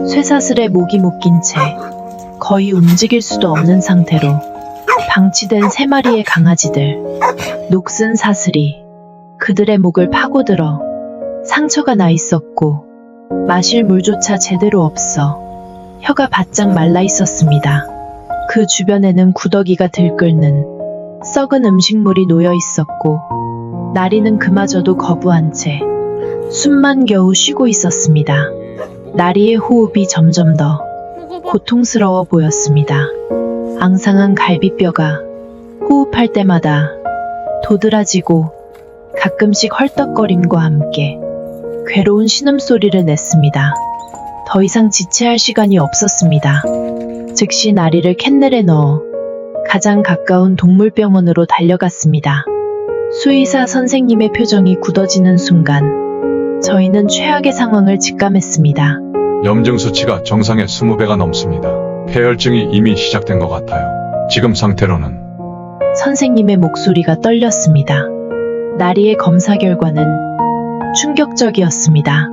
쇠사슬에 목이 묶인 채 거의 움직일 수도 없는 상태로 방치된 3마리의 강아지들. 녹슨 사슬이 그들의 목을 파고들어 상처가 나 있었고 마실 물조차 제대로 없어 혀가 바짝 말라 있었습니다. 그 주변에는 구더기가 들끓는 썩은 음식물이 놓여 있었고 나리는 그마저도 거부한 채 숨만 겨우 쉬고 있었습니다. 나리의 호흡이 점점 더 고통스러워 보였습니다. 앙상한 갈비뼈가 호흡할 때마다 도드라지고 가끔씩 헐떡거림과 함께 괴로운 신음소리를 냈습니다. 더 이상 지체할 시간이 없었습니다. 즉시 나리를 캔넬에 넣어 가장 가까운 동물병원으로 달려갔습니다. 수의사 선생님의 표정이 굳어지는 순간 저희는 최악의 상황을 직감했습니다. 염증 수치가 정상의 20배가 넘습니다. 폐혈증이 이미 시작된 것 같아요. 지금 상태로는 선생님의 목소리가 떨렸습니다. 나리의 검사 결과는 충격적이었습니다.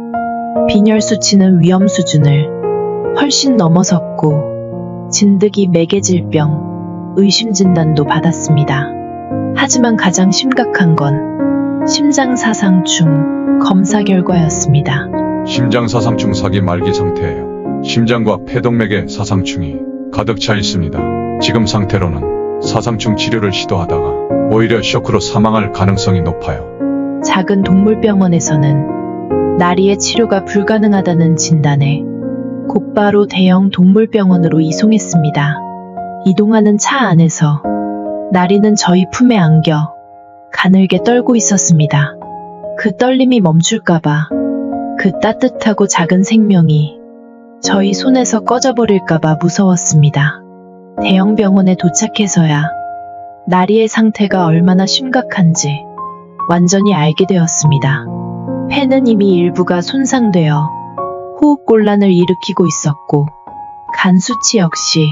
빈혈 수치는 위험 수준을 훨씬 넘어섰고 진드기 매개질병 의심 진단도 받았습니다. 하지만 가장 심각한 건 심장사상충 검사 결과였습니다. 심장사상충 사기 말기 상태예요. 심장과 폐동맥에 사상충이 가득 차 있습니다. 지금 상태로는 사상충 치료를 시도하다가 오히려 쇼크로 사망할 가능성이 높아요. 작은 동물병원에서는 나리의 치료가 불가능하다는 진단에 곧바로 대형 동물병원으로 이송했습니다. 이동하는 차 안에서 나리는 저희 품에 안겨 가늘게 떨고 있었습니다. 그 떨림이 멈출까봐, 그 따뜻하고 작은 생명이 저희 손에서 꺼져버릴까봐 무서웠습니다. 대형 병원에 도착해서야 나리의 상태가 얼마나 심각한지 완전히 알게 되었습니다. 폐는 이미 일부가 손상되어 호흡곤란을 일으키고 있었고 간 수치 역시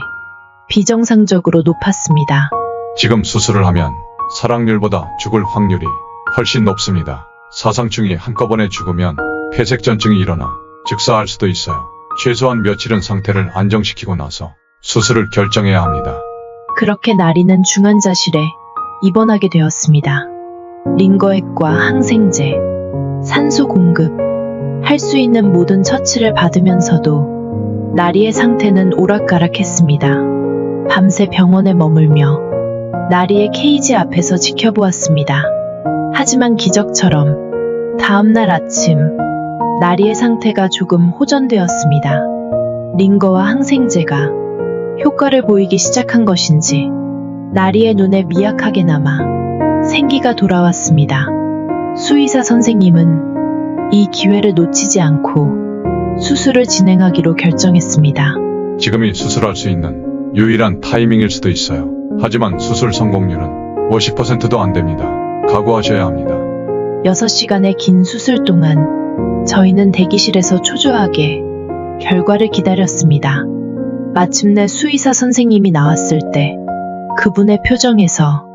비정상적으로 높았습니다. 지금 수술을 하면 사랑률보다 죽을 확률이 훨씬 높습니다. 사상충이 한꺼번에 죽으면 폐색전증이 일어나 즉사할 수도 있어요. 최소한 며칠은 상태를 안정시키고 나서 수술을 결정해야 합니다. 그렇게 나리는 중환자실에 입원하게 되었습니다. 링거액과 항생제, 산소 공급, 할 수 있는 모든 처치를 받으면서도 나리의 상태는 오락가락했습니다. 밤새 병원에 머물며 나리의 케이지 앞에서 지켜보았습니다. 하지만 기적처럼 다음날 아침 나리의 상태가 조금 호전되었습니다. 링거와 항생제가 효과를 보이기 시작한 것인지 나리의 눈에 미약하게나마 생기가 돌아왔습니다. 수의사 선생님은 이 기회를 놓치지 않고 수술을 진행하기로 결정했습니다. 지금이 수술할 수 있는 유일한 타이밍일 수도 있어요. 하지만 수술 성공률은 50%도 안 됩니다. 각오하셔야 합니다. 6시간의 긴 수술 동안 저희는 대기실에서 초조하게 결과를 기다렸습니다. 마침내 수의사 선생님이 나왔을 때 그분의 표정에서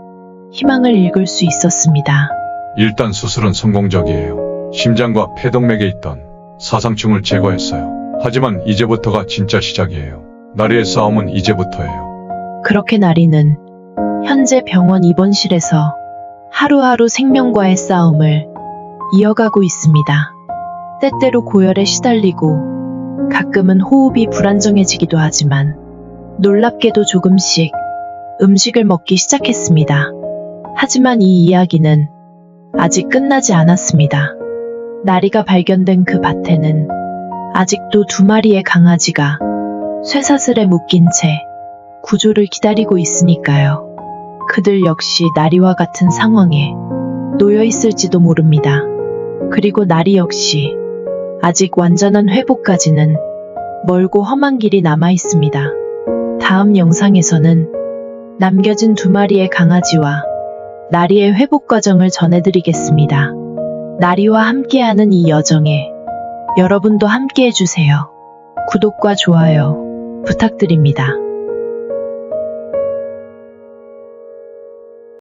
희망을 읽을 수 있었습니다. 일단 수술은 성공적이에요. 심장과 폐동맥에 있던 사상충을 제거했어요. 하지만 이제부터가 진짜 시작이에요. 나리의 싸움은 이제부터예요. 그렇게 나리는 현재 병원 입원실에서 하루하루 생명과의 싸움을 이어가고 있습니다. 때때로 고열에 시달리고 가끔은 호흡이 불안정해지기도 하지만 놀랍게도 조금씩 음식을 먹기 시작했습니다. 하지만 이 이야기는 아직 끝나지 않았습니다. 나리가 발견된 그 밭에는 아직도 2마리의 강아지가 쇠사슬에 묶인 채 구조를 기다리고 있으니까요. 그들 역시 나리와 같은 상황에 놓여 있을지도 모릅니다. 그리고 나리 역시 아직 완전한 회복까지는 멀고 험한 길이 남아 있습니다. 다음 영상에서는 남겨진 2마리의 강아지와 나리의 회복 과정을 전해드리겠습니다. 나리와 함께하는 이 여정에 여러분도 함께해주세요. 구독과 좋아요 부탁드립니다.